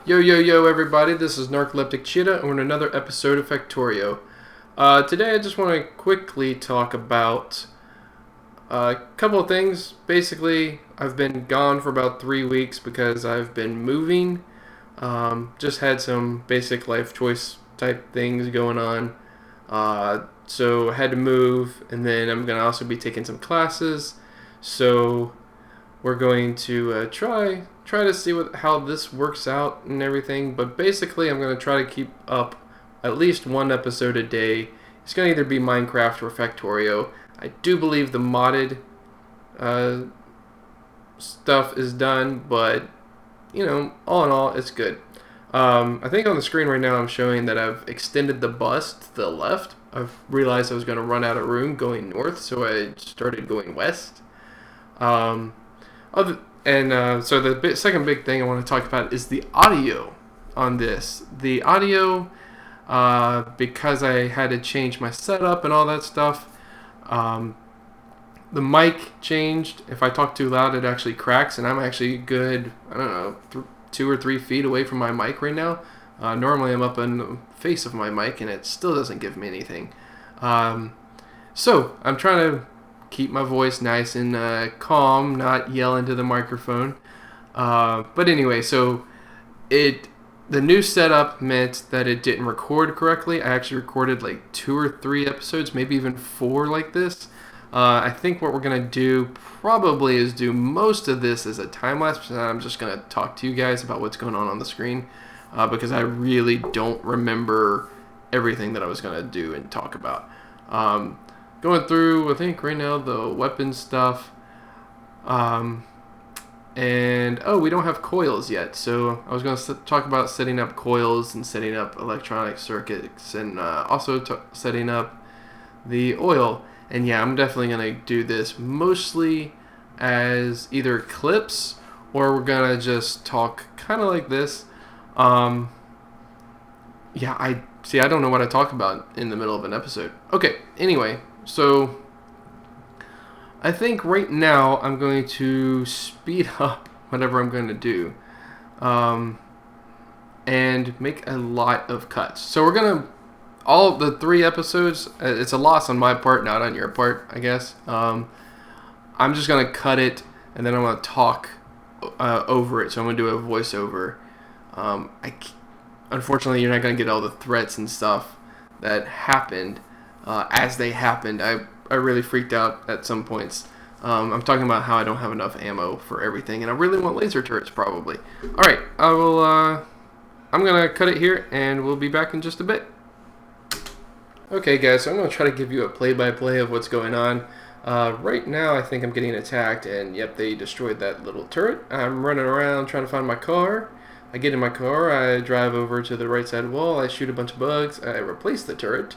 Yo, yo, yo, everybody, this is Narcoleptic Cheetah, and we're in another episode of Factorio. Today I just want to quickly talk about a couple of things. Basically, I've been gone for about 3 weeks because I've been moving. Just had some basic life choice type things going on. So I had to move, and then I'm going to also be taking some classes. So we're going to try to see how this works out and everything. But basically, I'm going to try to keep up at least one episode a day. It's going to either be Minecraft or Factorio. I do believe the modded stuff is done, but all in all, it's good. I think on the screen right now I'm showing that I've extended the bus to the left. I've realized I was going to run out of room going north, so I started going west. So the second big thing I want to talk about is the audio on this. The audio, because I had to change my setup and all that stuff, the mic changed. If I talk too loud, it actually cracks, and I'm actually good, 2 or 3 feet away from my mic right now. Normally I'm up in the face of my mic, and it still doesn't give me anything. So I'm trying to keep my voice nice and calm, not yell into the microphone. But anyway, so the new setup meant that it didn't record correctly. I actually recorded like 2 or 3 episodes, maybe even 4 like this. I think what we're going to do probably is do most of this as a time lapse, and I'm just going to talk to you guys about what's going on the screen, because I really don't remember everything that I was going to do and talk about. Going through, I think right now, the weapon stuff. And we don't have coils yet, so I was going to talk about setting up coils and setting up electronic circuits, and also setting up the oil. And yeah, I'm definitely going to do this mostly as either clips, or we're going to just talk kind of like this. I don't know what I talk about in the middle of an episode. Okay, anyway, so I think right now I'm going to speed up whatever I'm going to do, and make a lot of cuts. So we're going to, all of the 3 episodes, it's a loss on my part, not on your part, I guess. I'm just going to cut it, and then I'm going to talk over it. So I'm going to do a voiceover. Unfortunately, you're not going to get all the threats and stuff that happened as they happened. I really freaked out at some points. I'm talking about how I don't have enough ammo for everything, and I really want laser turrets, probably. Alright, I'm going to cut it here, and we'll be back in just a bit. Okay, guys, so I'm going to try to give you a play-by-play of what's going on. Right now, I think I'm getting attacked, and yep, they destroyed that little turret. I'm running around trying to find my car. I get in my car, I drive over to the right side wall, I shoot a bunch of bugs, I replace the turret,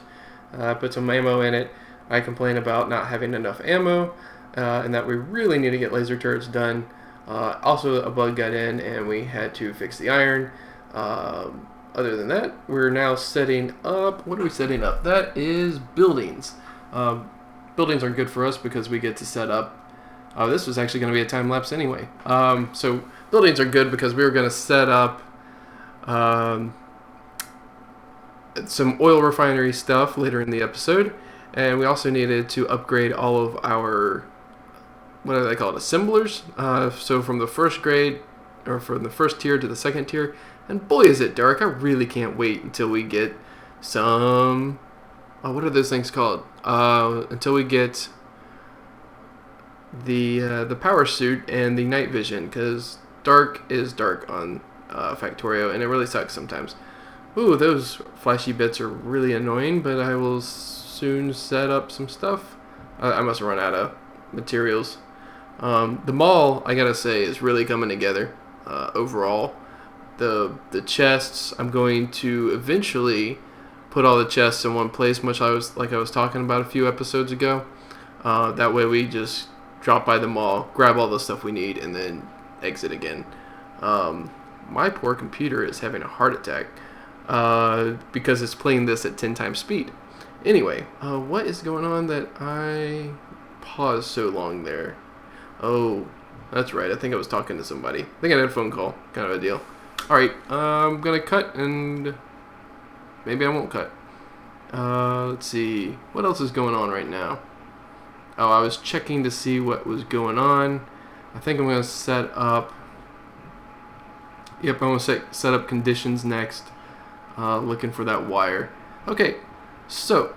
put some ammo in it. I complain about not having enough ammo, and that we really need to get laser turrets done. Also, a bug got in, and we had to fix the iron. Other than that, we're now setting up. What are we setting up? That is buildings. Buildings are good for us because we get to set up. This was actually going to be a time lapse anyway. So buildings are good because we were going to set up some oil refinery stuff later in the episode, and we also needed to upgrade all of our, what do they call it, assemblers. So from the first grade, or from the first tier to the second tier. And boy, is it dark. I really can't wait until we get some, what are those things called? Until we get the power suit and the night vision, because dark is dark on Factorio, and it really sucks sometimes. Ooh, those flashy bits are really annoying, but I will soon set up some stuff. I must run out of materials. The mall, I gotta say, is really coming together overall. The chests, I'm going to eventually put all the chests in one place, much I was talking about a few episodes ago. That way we just drop by the mall, grab all the stuff we need, and then exit again. My poor computer is having a heart attack because it's playing this at 10 times speed. Anyway, what is going on that I paused so long there? Oh, that's right. I think I was talking to somebody. I think I had a phone call, kind of a deal. Alright, I'm gonna cut, and maybe I won't cut. Let's see. What else is going on right now? Oh, I was checking to see what was going on. I think I'm gonna set up... Yep, I'm gonna set up conditions next. Looking for that wire. Okay, so...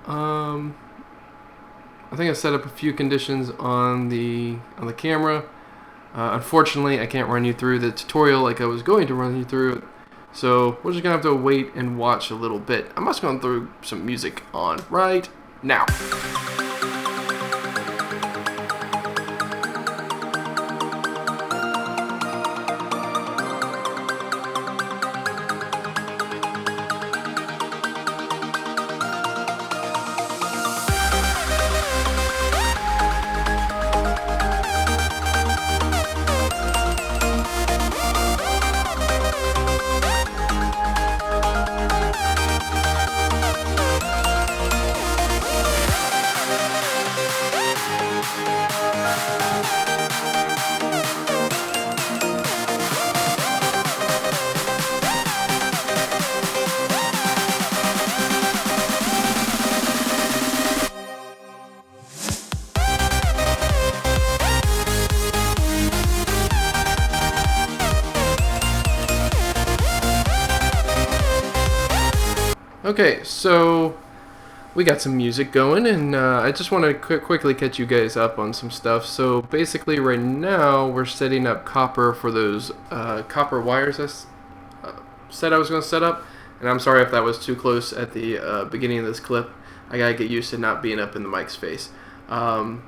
I think I set up a few conditions on the camera. Unfortunately, I can't run you through the tutorial like I was going to run you through it. So we're just gonna have to wait and watch a little bit. I'm just gonna throw some music on right now. Okay, so we got some music going, and I just want to quickly catch you guys up on some stuff. So basically right now we're setting up copper for those copper wires I said I was going to set up, and I'm sorry if that was too close at the beginning of this clip. I gotta get used to not being up in the mic's face. One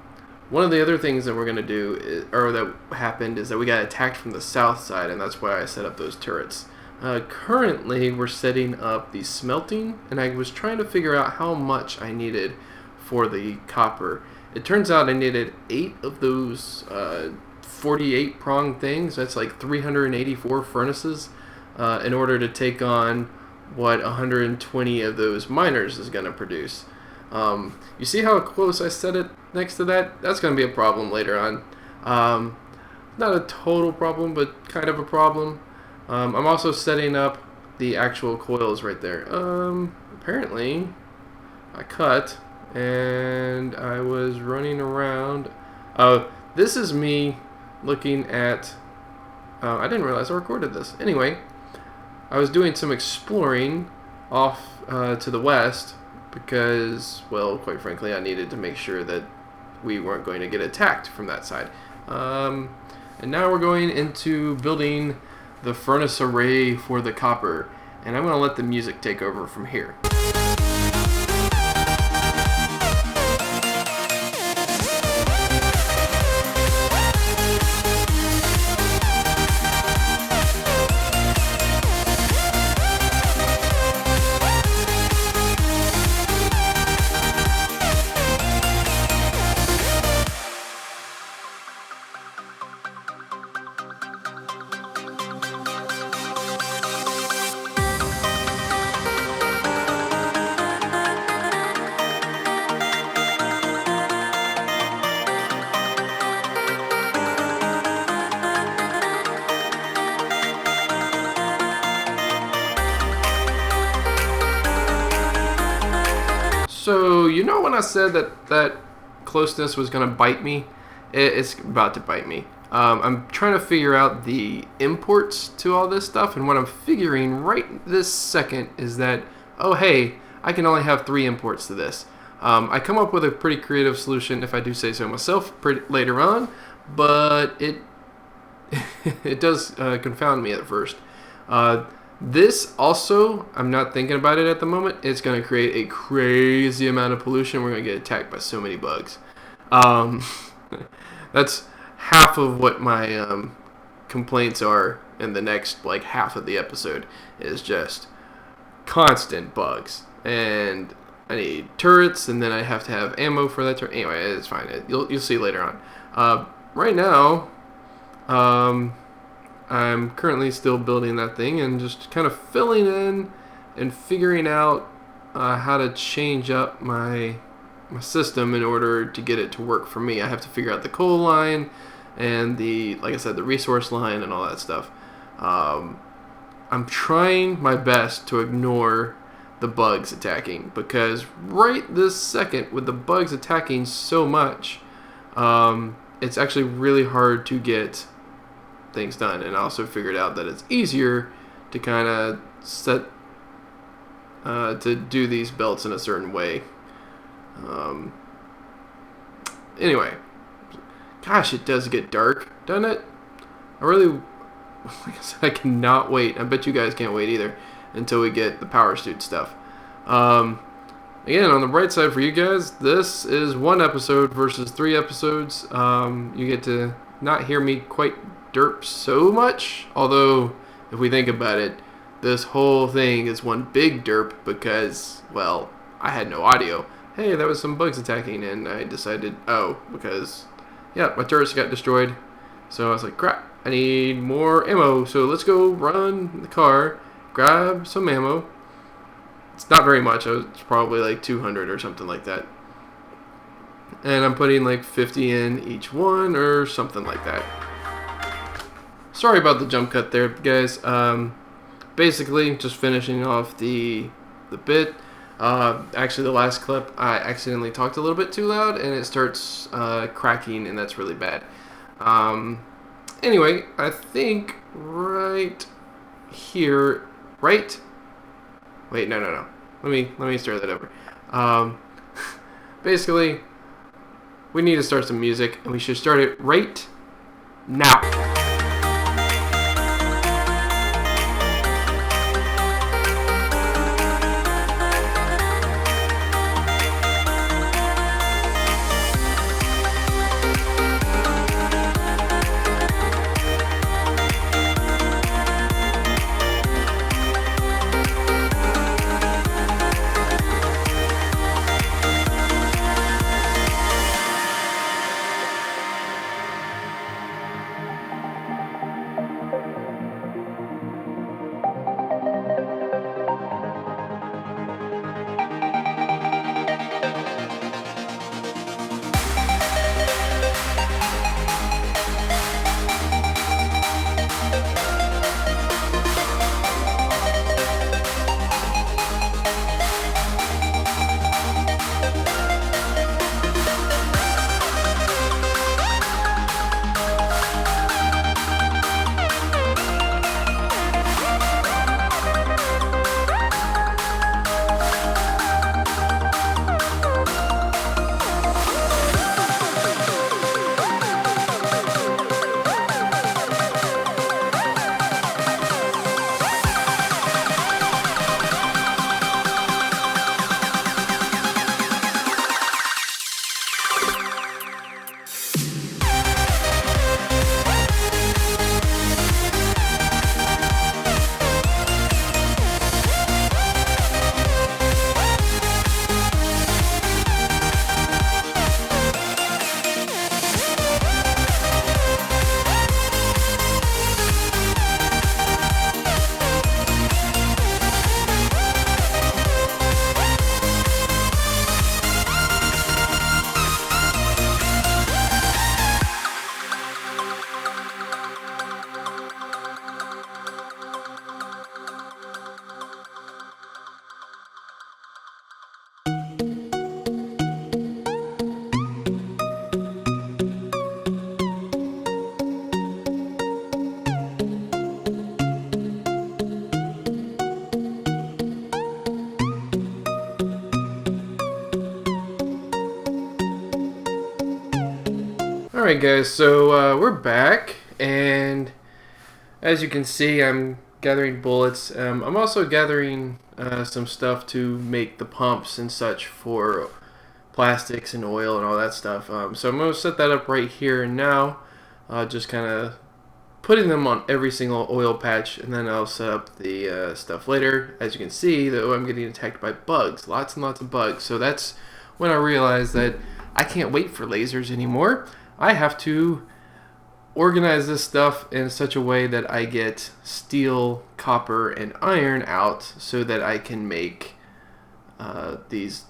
of the other things that we're going to do, or that happened, is that we got attacked from the south side, and that's why I set up those turrets. Currently, we're setting up the smelting, and I was trying to figure out how much I needed for the copper. It turns out I needed 8 of those 48 prong things. That's like 384 furnaces in order to take on what 120 of those miners is going to produce. You see how close I set it next to that? That's going to be a problem later on. Not a total problem, but kind of a problem. I'm also setting up the actual coils right there. Apparently, I cut, and I was running around. This is me looking at... I didn't realize I recorded this. Anyway, I was doing some exploring off to the west because, well, quite frankly, I needed to make sure that we weren't going to get attacked from that side. And now we're going into building the furnace array for the copper, and I'm going to let the music take over from here. So, you know when I said that closeness was going to bite me? It's about to bite me. I'm trying to figure out the imports to all this stuff, and what I'm figuring right this second is that, oh hey, I can only have 3 imports to this. I come up with a pretty creative solution, if I do say so myself, later on, but it it does confound me at first. This also, I'm not thinking about it at the moment, it's going to create a crazy amount of pollution. We're going to get attacked by so many bugs. That's half of what my complaints are in the next like half of the episode, is just constant bugs. And I need turrets, and then I have to have ammo for that turret. Anyway, it's fine. You'll see later on. Right now, I'm currently still building that thing and just kind of filling in and figuring out how to change up my system in order to get it to work for me. I have to figure out the coal line and like I said, the resource line and all that stuff. I'm trying my best to ignore the bugs attacking, because right this second, with the bugs attacking so much, it's actually really hard to get things done. And I also figured out that it's easier to kind of set to do these belts in a certain way. Anyway, gosh, it does get dark, doesn't it? I really, like I said, I cannot wait. I bet you guys can't wait either until we get the power suit stuff. Again, on the bright side for you guys, this is 1 episode versus 3 episodes. You get to not hear me quite derp so much, although if we think about it, this whole thing is one big derp because, well, I had no audio. Hey, that was some bugs attacking, and I decided, because, yeah, my turrets got destroyed. So I was like, crap, I need more ammo, so let's go run the car, grab some ammo. It's not very much, it's probably like 200 or something like that. And I'm putting like 50 in each one or something like that. Sorry about the jump cut there, guys. Basically, just finishing off the bit. Actually, the last clip, I accidentally talked a little bit too loud, and it starts cracking, and that's really bad. Anyway, I think right here, right? Wait, no. Let me start that over. Basically, we need to start some music, and we should start it right now. Alright guys, so we're back, and as you can see, I'm gathering bullets. I'm also gathering some stuff to make the pumps and such for plastics and oil and all that stuff. So I'm going to set that up right here and now, just kind of putting them on every single oil patch, and then I'll set up the stuff later. As you can see, though, I'm getting attacked by bugs, lots and lots of bugs. So that's when I realized that I can't wait for lasers anymore. I have to organize this stuff in such a way that I get steel, copper, and iron out so that I can make these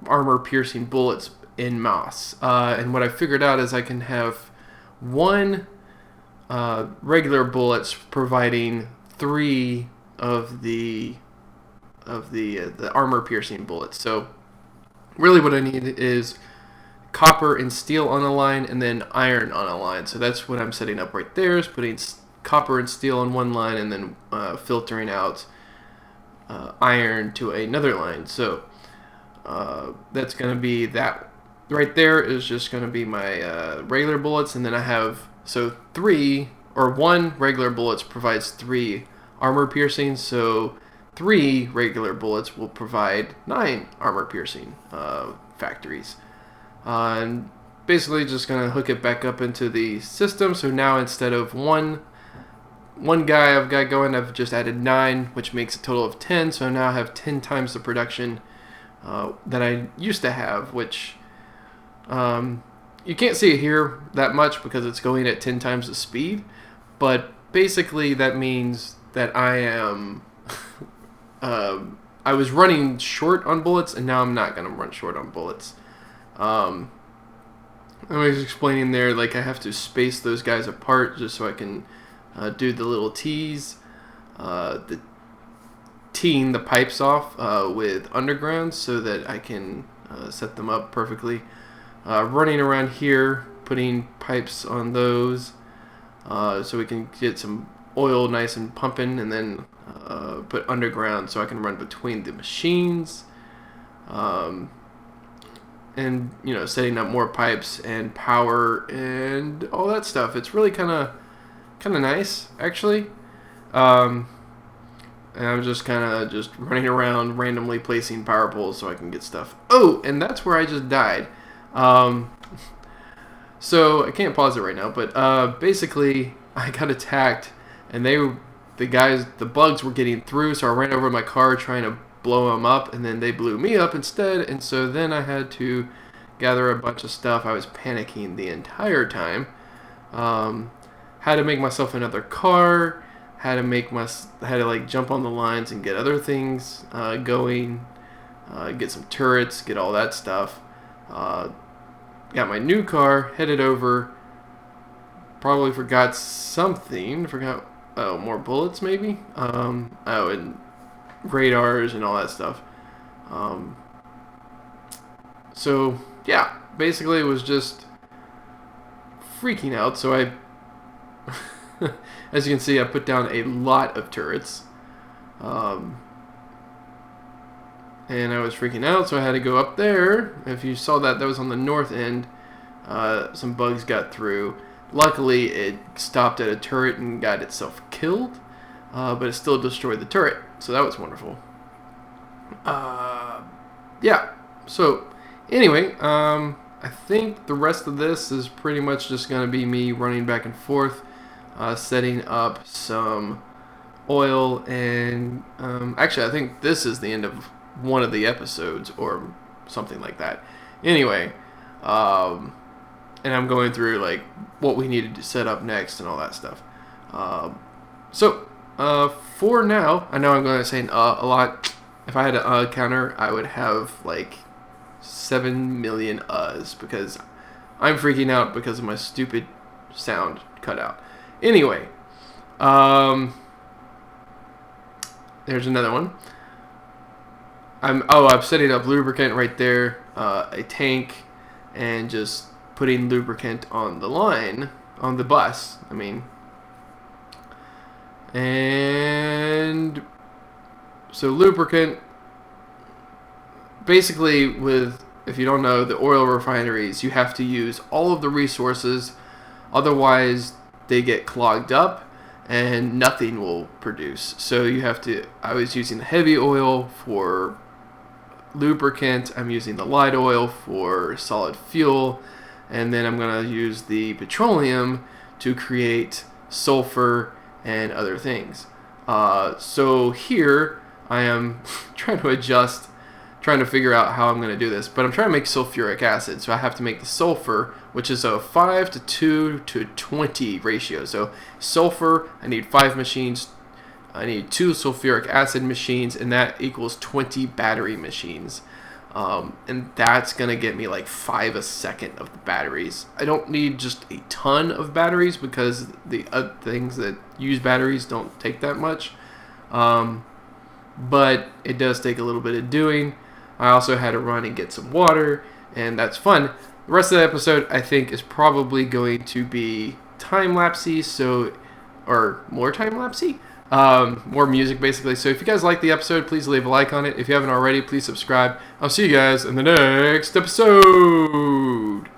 armor-piercing bullets en masse. And what I figured out is I can have one regular bullets providing 3 the armor piercing bullets. So really what I need is copper and steel on a line, and then iron on a line. So that's what I'm setting up right there, is putting copper and steel on one line, and then filtering out iron to another line. So that's going to be that right there is just going to be my regular bullets, and then I have, so one regular bullets provides 3 armor piercing, so 3 regular bullets will provide 9 armor piercing factories. And basically just going to hook it back up into the system. So now instead of one guy I've got going, I've just added 9, which makes a total of 10. So now I have 10 times the production that I used to have, which you can't see it here that much because it's going at 10 times the speed. But basically that means that I am I was running short on bullets, and now I'm not going to run short on bullets. I was explaining there, like I have to space those guys apart just so I can do the little tees, teeing the pipes off with underground so that I can set them up perfectly. Running around here, putting pipes on those so we can get some oil nice and pumping, and then put underground so I can run between the machines. And setting up more pipes and power and all that stuff. It's really kind of nice, actually. And I'm just running around randomly placing power poles so I can get stuff. Oh, and that's where I just died. So I can't pause it right now, but basically I got attacked, and the bugs were getting through, so I ran over my car trying to blow them up, and then they blew me up instead. And so then I had to gather a bunch of stuff. I was panicking the entire time. Had to make myself another car. Had to jump on the lines and get other things going. Get some turrets. Get all that stuff. Got my new car. Headed over. Probably forgot something. More bullets maybe. And radars and all that stuff. So yeah, basically it was just freaking out. So I as you can see, I put down a lot of turrets, and I was freaking out, so I had to go up there. If you saw that was on the north end. Some bugs got through. Luckily it stopped at a turret and got itself killed, but it still destroyed the turret. So that was wonderful. Yeah. So anyway, I think the rest of this is pretty much just going to be me running back and forth, setting up some oil, and actually I think this is the end of one of the episodes or something like that. Anyway, and I'm going through like what we needed to set up next and all that stuff. So for now, I know I'm going to say a lot. If I had an counter, I would have like 7 million because I'm freaking out because of my stupid sound cutout. Anyway, there's another one. I'm setting up lubricant right there, a tank, and just putting lubricant on the line, on the bus, I mean. And so lubricant, basically if you don't know, the oil refineries, you have to use all of the resources, otherwise they get clogged up and nothing will produce. So I was using the heavy oil for lubricant, I'm using the light oil for solid fuel, and then I'm going to use the petroleum to create sulfur and other things. So here I am trying to figure out how I'm going to do this, but I'm trying to make sulfuric acid. So I have to make the sulfur, which is a 5 to 2 to 20 ratio. So sulfur, I need 5 machines. I need 2 sulfuric acid machines, and that equals 20 battery machines. And that's going to get me like 5 a second of the batteries. I don't need just a ton of batteries because the other things that use batteries don't take that much. But it does take a little bit of doing. I also had to run and get some water, and that's fun. The rest of the episode, I think, is probably going to be time-lapsey, or more time-lapsey? More music, basically. So if you guys like the episode, please leave a like on it. If you haven't already, please subscribe. I'll see you guys in the next episode.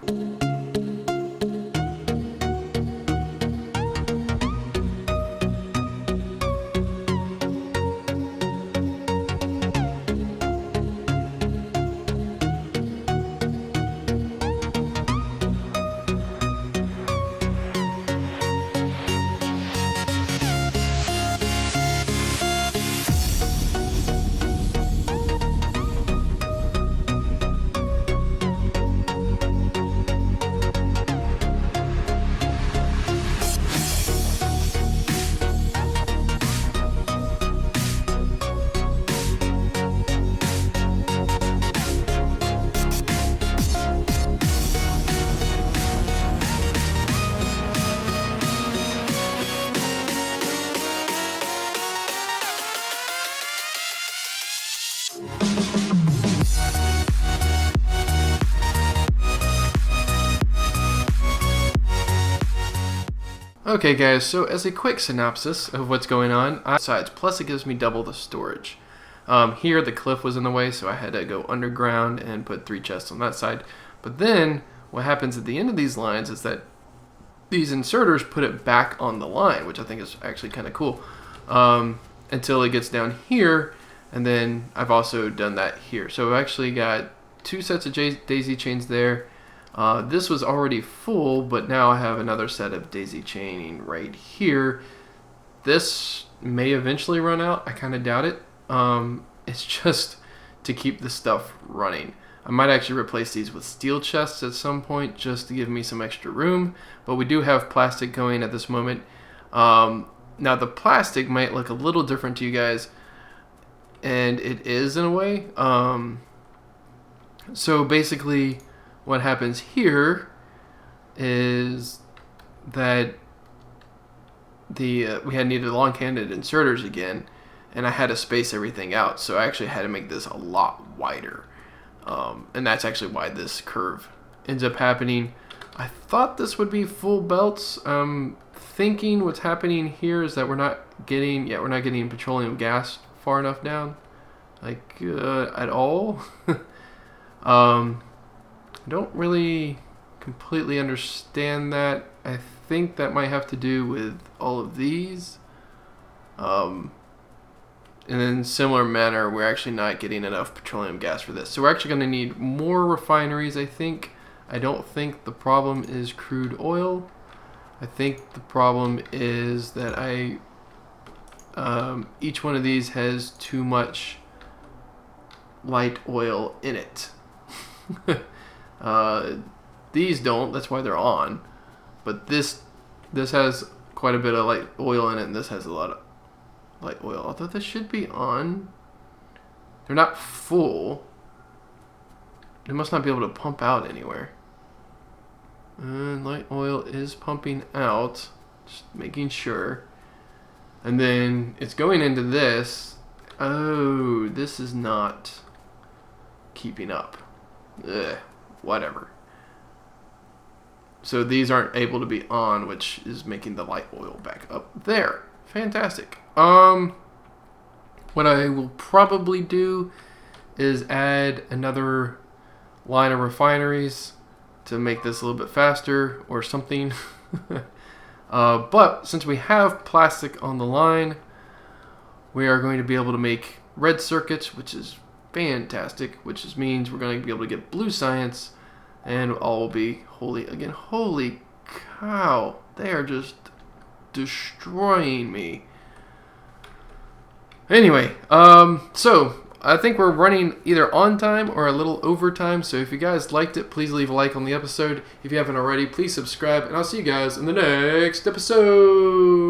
Okay guys, so as a quick synopsis of what's going on, besides, plus it gives me double the storage. Here the cliff was in the way, so I had to go underground and put 3 chests on that side. But then, what happens at the end of these lines is that these inserters put it back on the line, which I think is actually kind of cool. Until it gets down here, and then I've also done that here. So I've actually got 2 sets of daisy chains there. This was already full, but now I have another set of daisy chaining right here. This may eventually run out. I kind of doubt it. It's just to keep the stuff running. I might actually replace these with steel chests at some point just to give me some extra room. But we do have plastic going at this moment. Now the plastic might look a little different to you guys, and it is in a way. So basically, what happens here is that we had needed long-handed inserters again, and I had to space everything out, so I actually had to make this a lot wider, and that's actually why this curve ends up happening. I thought this would be full belts. Thinking what's happening here is that we're not getting petroleum gas far enough down, like at all. I don't really completely understand that. I think that might have to do with all of these. And in similar manner, we're actually not getting enough petroleum gas for this. So we're actually going to need more refineries, I think. I don't think the problem is crude oil. I think the problem is that each one of these has too much light oil in it. These don't, that's why they're on. But this has quite a bit of light oil in it, and this has a lot of light oil. Although this should be on. They're not full. They must not be able to pump out anywhere. And light oil is pumping out. Just making sure. And then it's going into this. Oh, this is not keeping up. Ugh, whatever. So these aren't able to be on, which is making the light oil back up there. Fantastic. What I will probably do is add another line of refineries to make this a little bit faster or something. But since we have plastic on the line, we are going to be able to make red circuits, which is fantastic, which means we're going to be able to get blue science, and all will be holy again. Holy cow, they are just destroying me. Anyway, so I think we're running either on time or a little over time, so if you guys liked it, please leave a like on the episode. If you haven't already, please subscribe, and I'll see you guys in the next episode.